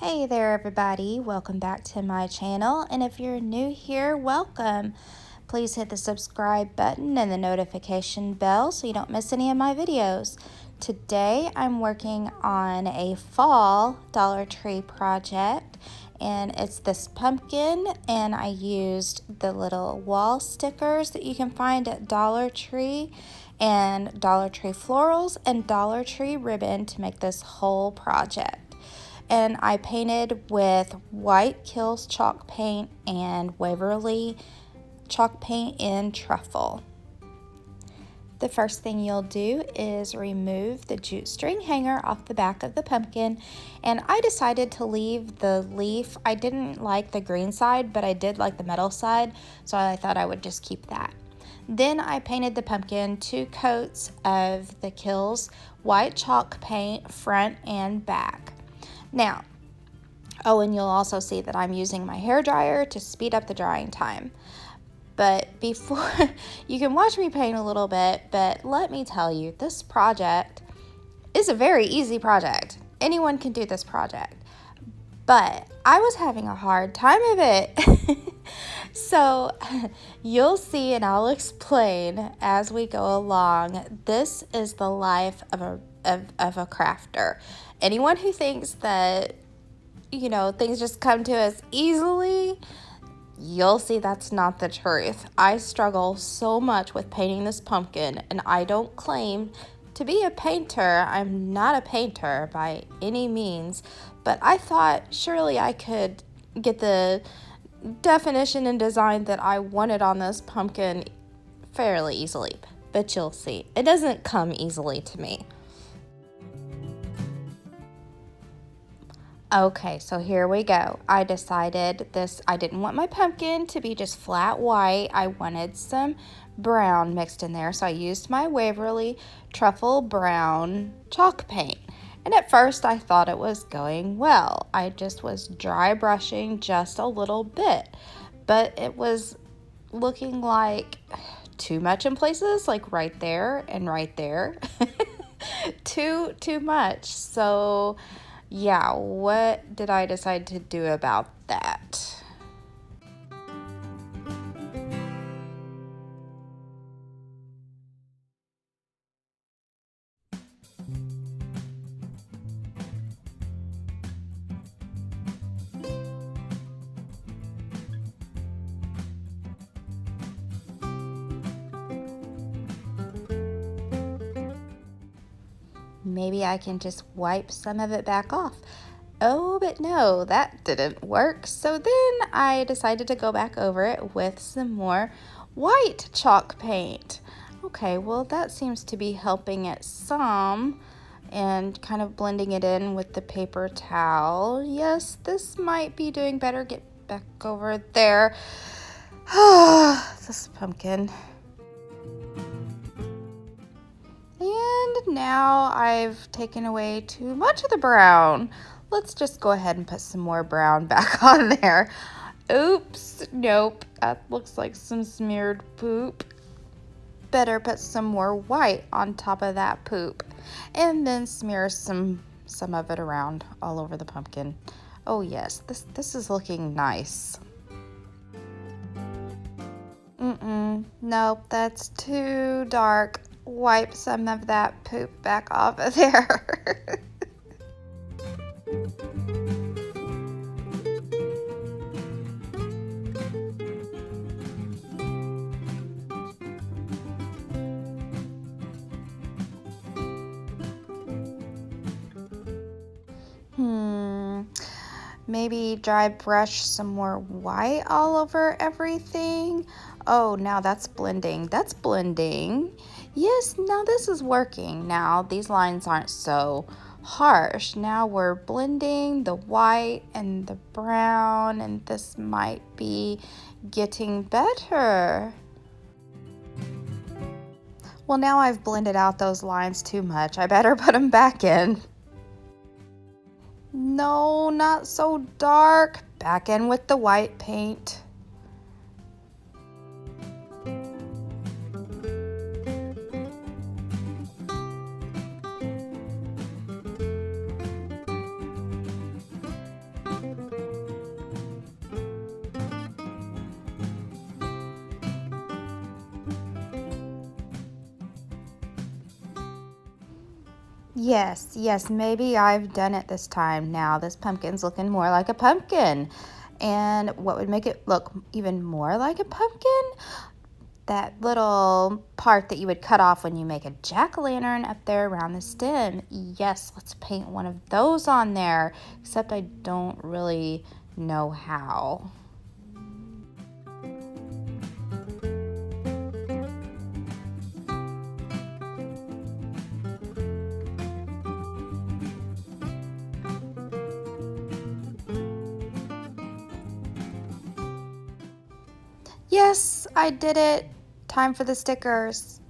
Hey there everybody, welcome back to my channel, and if you're new here, welcome. Please hit the subscribe button and the notification bell so you don't miss any of my videos. Today I'm working on a fall Dollar Tree project, and it's this pumpkin, and I used the little wall stickers that you can find at Dollar Tree and Dollar Tree florals and Dollar Tree ribbon to make this whole project. And I painted with white Kills chalk paint and Waverly chalk paint in truffle. The first thing you'll do is remove the jute string hanger off the back of the pumpkin, and I decided to leave the leaf. I didn't like the green side, but I did like the metal side, so I thought I would just keep that. Then I painted the pumpkin 2 coats of the Kills white chalk paint front and back. Now, and you'll also see that I'm using my hair dryer to speed up the drying time. But before, you can watch me paint a little bit, but let me tell you, this project is a very easy project. Anyone can do this project. But I was having a hard time of it. So you'll see, and I'll explain as we go along. This is the life of a crafter. Anyone who thinks that, things just come to us easily, you'll see that's not the truth. I struggle so much with painting this pumpkin, and I don't claim to be a painter. I'm not a painter by any means, but I thought surely I could get the definition and design that I wanted on this pumpkin fairly easily. But you'll see, it doesn't come easily to me. Okay, so here we go. I decided I didn't want my pumpkin to be just flat white. I wanted some brown mixed in there, so I used my Waverly Truffle Brown chalk paint. And at first I thought it was going well. I just was dry brushing just a little bit, but it was looking like too much in places, like right there and right there. too much. So yeah, what did I decide to do about that? Maybe I can just wipe some of it back off. Oh, but no, that didn't work. So then I decided to go back over it with some more white chalk paint. Okay, well, that seems to be helping it some, and kind of blending it in with the paper towel. Yes, this might be doing better. Get back over there. This pumpkin. And now I've taken away too much of the brown. Let's just go ahead and put some more brown back on there. Oops, nope, that looks like some smeared poop. Better put some more white on top of that poop, and then smear some of it around all over the pumpkin. Oh yes, this is looking nice. Nope, that's too dark. Wipe some of that poop back off of there. Maybe dry brush some more white all over everything. Oh, now that's blending. That's blending. Yes, now this is working. Now these lines aren't so harsh. Now we're blending the white and the brown, and this might be getting better. Well, now I've blended out those lines too much. I better put them back in. No, not so dark. Back in with the white paint. Yes, maybe I've done it this time. Now this pumpkin's looking more like a pumpkin. And what would make it look even more like a pumpkin? That little part that you would cut off when you make a jack-o'-lantern up there around the stem. Yes, let's paint one of those on there, except I don't really know how. Yes, I did it. Time for the stickers.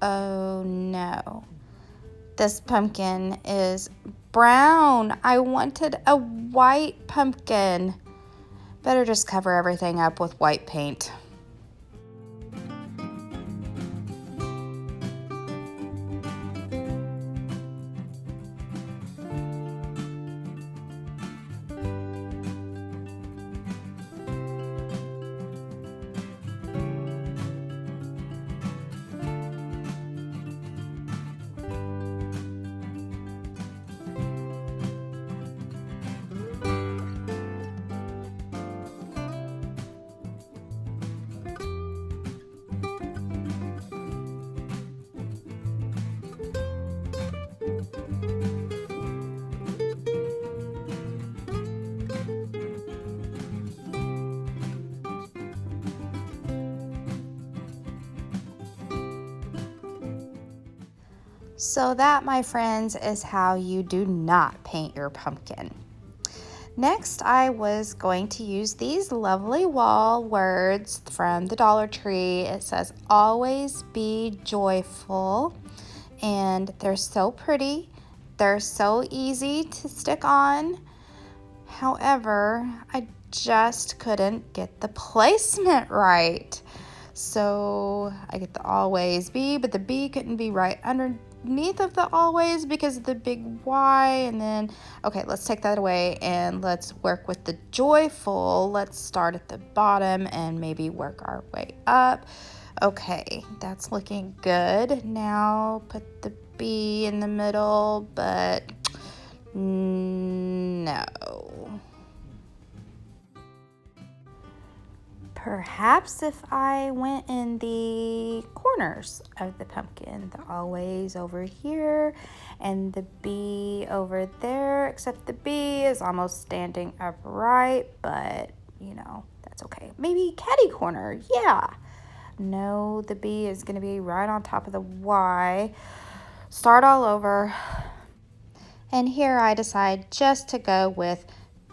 Oh no. This pumpkin is brown. I wanted a white pumpkin. Better just cover everything up with white paint. So that, my friends, is how you do not paint your pumpkin. Next, I was going to use these lovely wall words from the Dollar Tree. It says, "Always be joyful," and they're so pretty. They're so easy to stick on. However, I just couldn't get the placement right. So I get the always be, but the B couldn't be right underneath of the always because of the big Y. And then, okay, let's take that away and let's work with the joyful. Let's start at the bottom and maybe work our way up. Okay, that's looking good. Now put the B in the middle, but no. Perhaps if I went in the corners of the pumpkin, the always over here and the B over there, except the B is almost standing upright, but you know, that's okay. Maybe catty corner, yeah. No, the B is gonna be right on top of the Y. Start all over. And here I decide just to go with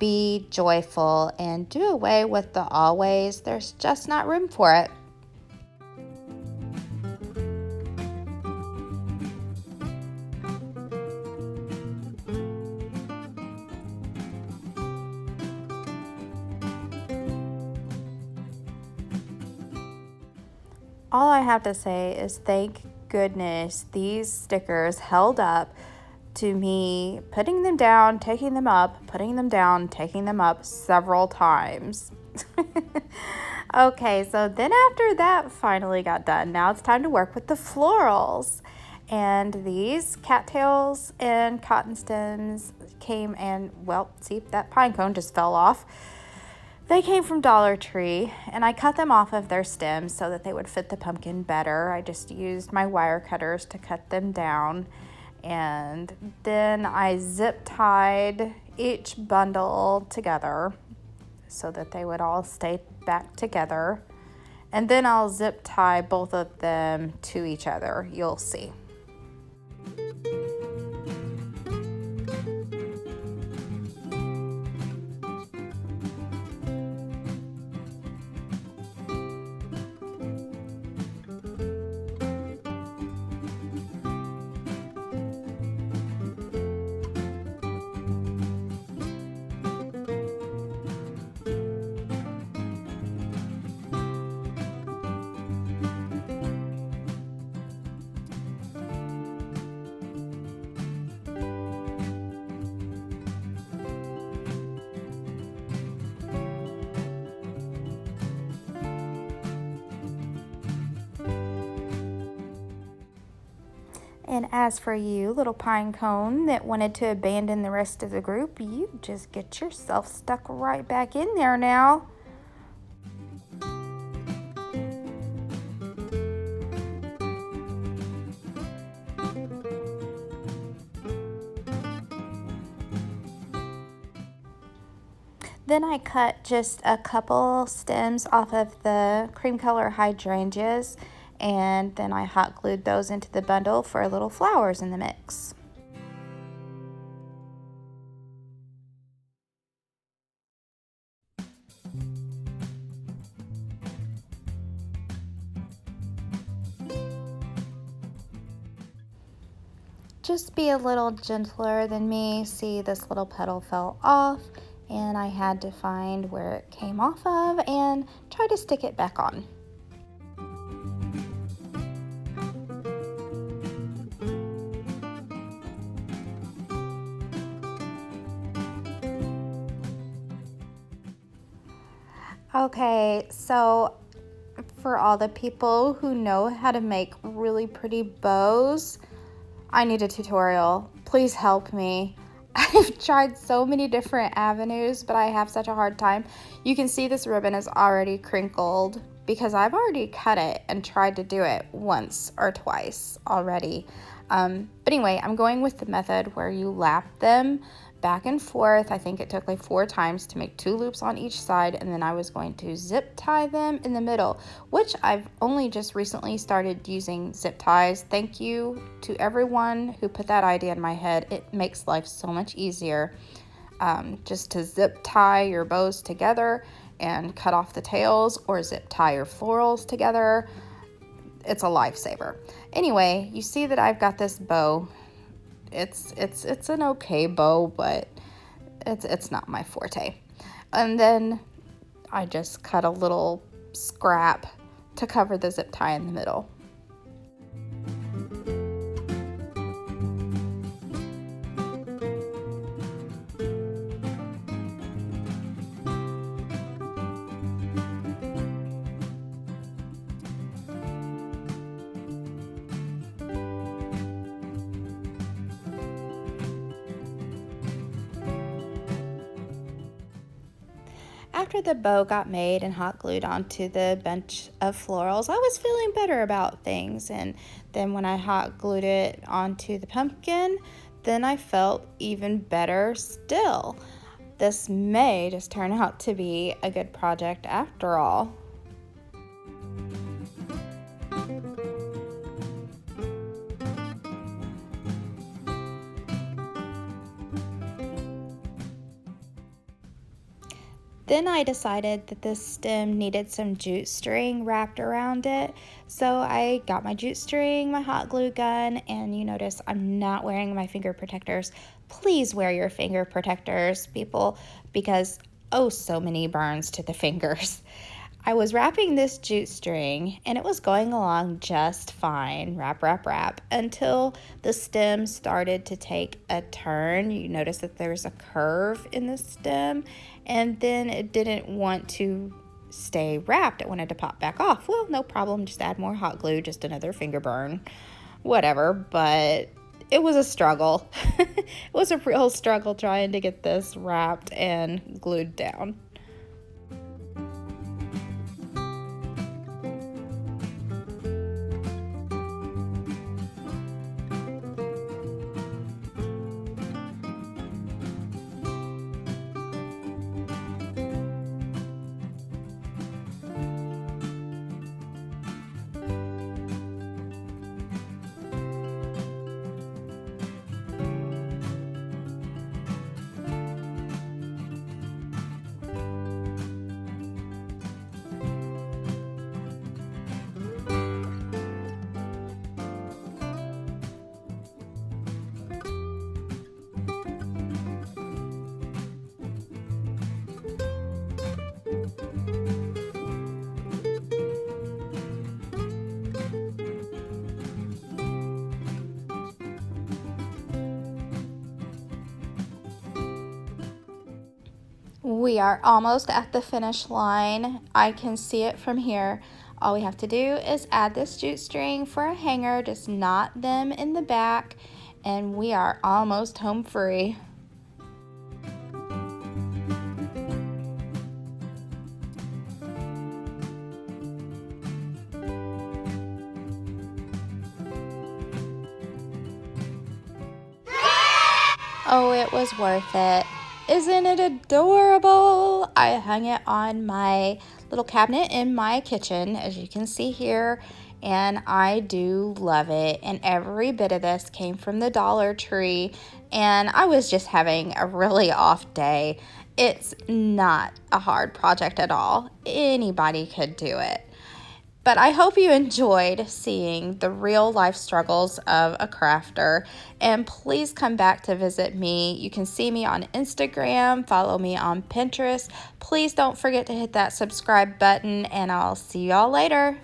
be joyful and do away with the always. There's just not room for it. All I have to say is thank goodness these stickers held up to me putting them down, taking them up, putting them down, taking them up several times. Okay, so then after that finally got done, now it's time to work with the florals. And these cattails and cotton stems came and, well, see, that pine cone just fell off. They came from Dollar Tree, and I cut them off of their stems so that they would fit the pumpkin better. I just used my wire cutters to cut them down. And then I zip tied each bundle together so that they would all stay back together. And then I'll zip tie both of them to each other. You'll see. And as for you, little pine cone that wanted to abandon the rest of the group, you just get yourself stuck right back in there now. Then I cut just a couple stems off of the cream color hydrangeas, and then I hot glued those into the bundle for little flowers in the mix. Just be a little gentler than me. See, this little petal fell off, and I had to find where it came off of and try to stick it back on. Okay, so for all the people who know how to make really pretty bows, I need a tutorial. Please help me. I've tried so many different avenues, but I have such a hard time. You can see this ribbon is already crinkled because I've already cut it and tried to do it once or twice already. But anyway, I'm going with the method where you lap them back and forth. I think it took like 4 times to make 2 loops on each side, and then I was going to zip tie them in the middle, which I've only just recently started using zip ties. Thank you to everyone who put that idea in my head. It makes life so much easier, just to zip tie your bows together and cut off the tails, or zip tie your florals together. It's a lifesaver. Anyway, you see that I've got this bow. It's an okay bow, but it's not my forte. And then I just cut a little scrap to cover the zip tie in the middle. After the bow got made and hot glued onto the bunch of florals, I was feeling better about things. And then when I hot glued it onto the pumpkin, then I felt even better still. This may just turn out to be a good project after all. Then I decided that this stem needed some jute string wrapped around it. So I got my jute string, my hot glue gun, and you notice I'm not wearing my finger protectors. Please wear your finger protectors, people, because oh, so many burns to the fingers. I was wrapping this jute string and it was going along just fine, wrap, wrap, wrap, until the stem started to take a turn. You notice that there's a curve in the stem, and then it didn't want to stay wrapped. It wanted to pop back off. Well, no problem, just add more hot glue, just another finger burn, whatever, but it was a struggle. It was a real struggle trying to get this wrapped and glued down. We are almost at the finish line. I can see it from here. All we have to do is add this jute string for a hanger, just knot them in the back, and we are almost home free. Oh, it was worth it. Isn't it adorable? I hung it on my little cabinet in my kitchen, as you can see here, and I do love it. And every bit of this came from the Dollar Tree, and I was just having a really off day. It's not a hard project at all. Anybody could do it. But I hope you enjoyed seeing the real life struggles of a crafter, and please come back to visit me. You can see me on Instagram, follow me on Pinterest. Please don't forget to hit that subscribe button, and I'll see y'all later.